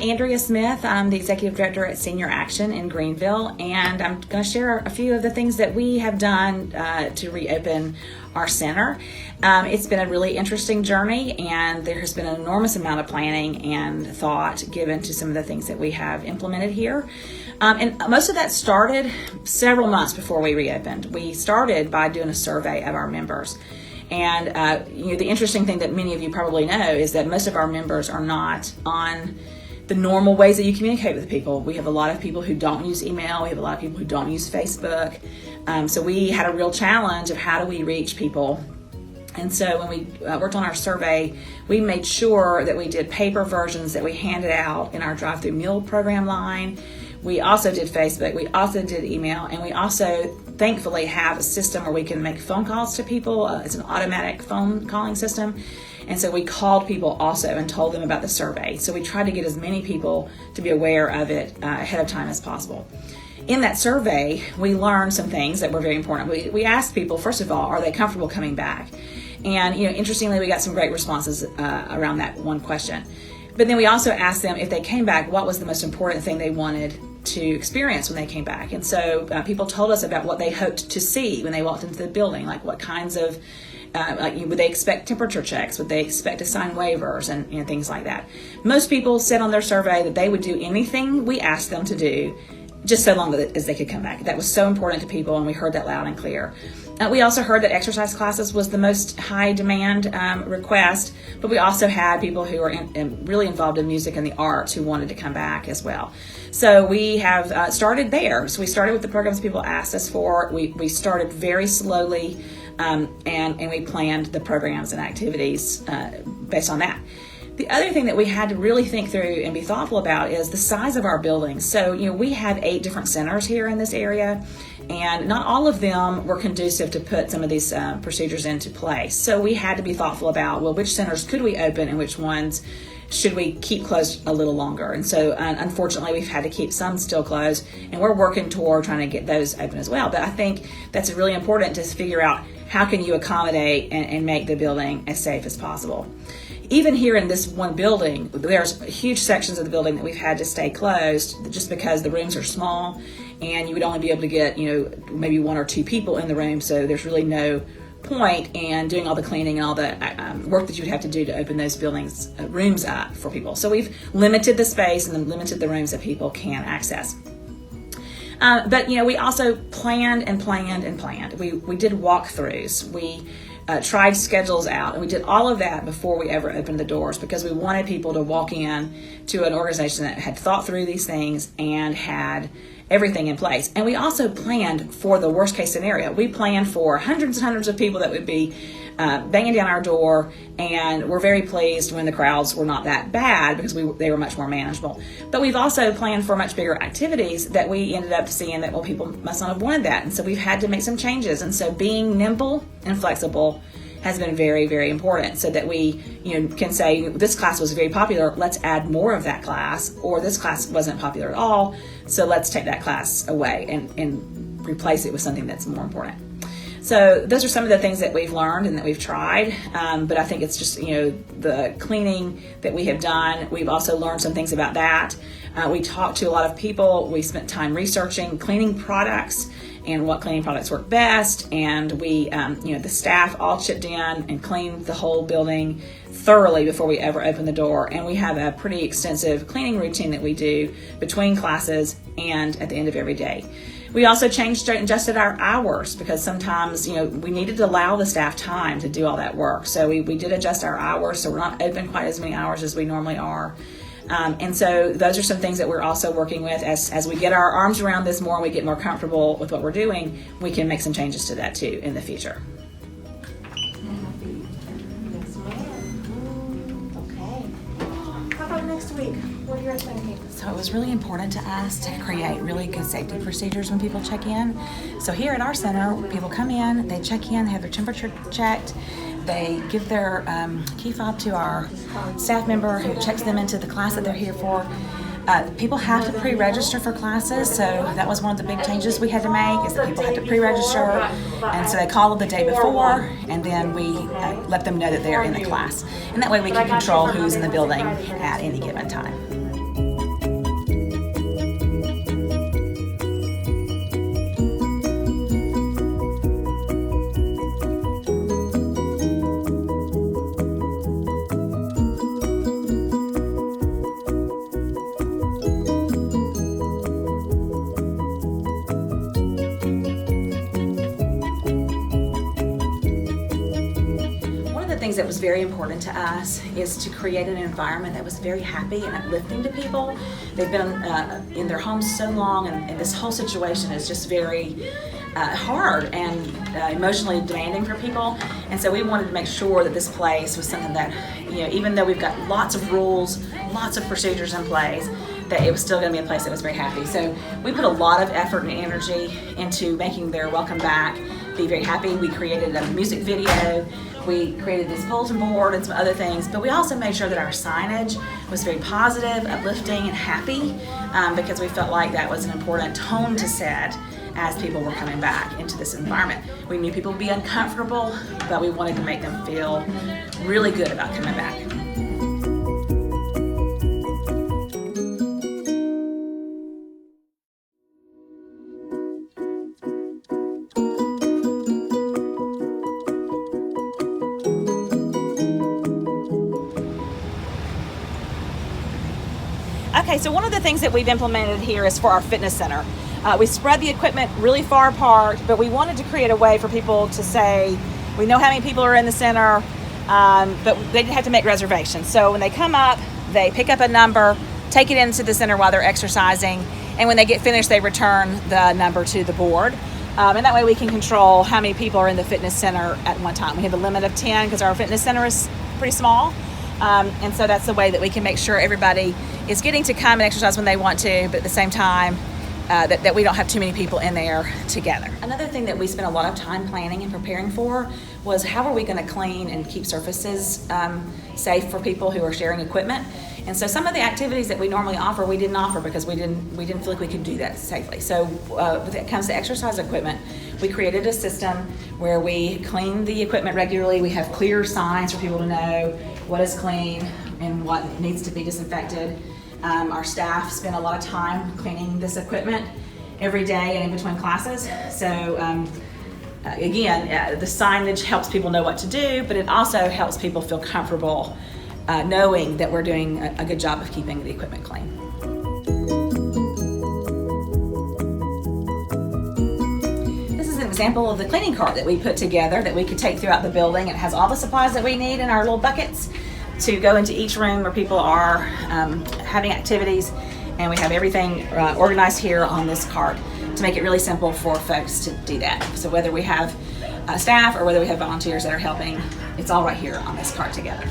Andrea Smith. I'm the Executive Director at Senior Action in Greenville, and I'm going to share a few of the things that we have done to reopen our center. It's been a really interesting journey, and there has been an enormous amount of planning and thought given to some of the things that we have implemented here. And most of that started several months before we reopened. We started by doing a survey of our members. And the interesting thing that many of you probably know is that most of our members are not on the normal ways that you communicate with people. We have a lot of people who don't use email. We have a lot of people who don't use Facebook. So we had a real challenge of how do we reach people. And so when we worked on our survey, we made sure that we did paper versions that we handed out in our drive-through meal program line. We also did Facebook, we also did email, and we also thankfully have a system where we can make phone calls to people. It's an automatic phone calling system. And so we called people also and told them about the survey. So we tried to get as many people to be aware of it ahead of time as possible. In that survey, we learned some things that were very important. We asked people, first of all, are they comfortable coming back? And interestingly, we got some great responses around that one question. But then we also asked them if they came back, what was the most important thing they wanted to experience when they came back. And so people told us about what they hoped to see when they walked into the building, like what kinds of, would they expect temperature checks? Would they expect to sign waivers and things like that? Most people said on their survey that they would do anything we asked them to do, just so long as they could come back. That was so important to people, and we heard that loud and clear. We also heard that exercise classes was the most high demand request, but we also had people who are really involved in music and the arts who wanted to come back as well. So we have started there. So we started with the programs people asked us for. We started very slowly, and we planned the programs and activities based on that. The other thing that we had to really think through and be thoughtful about is the size of our buildings. So, we have 8 different centers here in this area, and not all of them were conducive to put some of these procedures into place. So we had to be thoughtful about, which centers could we open and which ones should we keep closed a little longer. And so unfortunately, we've had to keep some still closed, and we're working toward trying to get those open as well. But I think that's really important to figure out how can you accommodate and make the building as safe as possible. Even here in this one building, there's huge sections of the building that we've had to stay closed just because the rooms are small, and you would only be able to get, maybe 1 or 2 people in the room. So there's really no point in doing all the cleaning and all the work that you would have to do to open those buildings, rooms up for people. So we've limited the space and then limited the rooms that people can access. But we also planned and planned and planned. We did walkthroughs. We tried schedules out, and we did all of that before we ever opened the doors because we wanted people to walk in to an organization that had thought through these things and had everything in place. And we also planned for the worst case scenario. We planned for hundreds and hundreds of people that would be banging down our door, and we're very pleased when the crowds were not that bad because they were much more manageable. But we've also planned for much bigger activities that we ended up seeing that, people must not have wanted that. And so we've had to make some changes. And so being nimble and flexible has been very, very important so that we can say this class was very popular, let's add more of that class, or this class wasn't popular at all, so let's take that class away and replace it with something that's more important. So those are some of the things that we've learned and that we've tried, but I think it's just the cleaning that we have done. We've also learned some things about that. We talked to a lot of people. We spent time researching cleaning products and what cleaning products work best, and we, the staff all chipped in and cleaned the whole building thoroughly before we ever opened the door. And we have a pretty extensive cleaning routine that we do between classes and at the end of every day. We also changed and adjusted our hours because sometimes, we needed to allow the staff time to do all that work. So we did adjust our hours, so we're not open quite as many hours as we normally are. And so those are some things that we're also working with as we get our arms around this more and we get more comfortable with what we're doing, we can make some changes to that too in the future. How about next week? What are you thinking? So it was really important to us to create really good safety procedures when people check in. So here at our center, people come in, they check in, they have their temperature checked, they give their key fob to our staff member who checks them into the class that they're here for. People have to pre-register for classes, so that was one of the big changes we had to make, is that people had to pre-register, and so they call the day before, and then we let them know that they're in the class. And that way we can control who's in the building at any given time. was very important to us is to create an environment that was very happy and uplifting to people. They've been in their homes so long, and this whole situation is just very hard and emotionally demanding for people. And so we wanted to make sure that this place was something that, even though we've got lots of rules, lots of procedures in place, that it was still going to be a place that was very happy. So we put a lot of effort and energy into making their welcome back be very happy. We created a music video, we created this bulletin board and some other things, but we also made sure that our signage was very positive, uplifting, and happy, because we felt like that was an important tone to set as people were coming back into this environment. We knew people would be uncomfortable, but we wanted to make them feel really good about coming back. Okay, so one of the things that we've implemented here is for our fitness center. We spread the equipment really far apart, but we wanted to create a way for people to say, we know how many people are in the center, but they didn't have to make reservations. So when they come up, they pick up a number, take it into the center while they're exercising, and when they get finished, they return the number to the board. And that way we can control how many people are in the fitness center at one time. We have a limit of 10 because our fitness center is pretty small. And so that's the way that we can make sure everybody is getting to come and exercise when they want to, but at the same time, that we don't have too many people in there together. Another thing that we spent a lot of time planning and preparing for was how are we going to clean and keep surfaces safe for people who are sharing equipment. And so some of the activities that we normally offer, we didn't offer because we didn't feel like we could do that safely. So when it comes to exercise equipment, we created a system where we clean the equipment regularly. We have clear signs for people to know what is clean and what needs to be disinfected. Our staff spend a lot of time cleaning this equipment every day and in between classes. So again, the signage helps people know what to do, but it also helps people feel comfortable knowing that we're doing a good job of keeping the equipment clean. This is an example of the cleaning cart that we put together that we could take throughout the building. It has all the supplies that we need in our little buckets to go into each room where people are having activities, and we have everything organized here on this cart to make it really simple for folks to do that. So whether we have staff or whether we have volunteers that are helping, it's all right here on this cart together.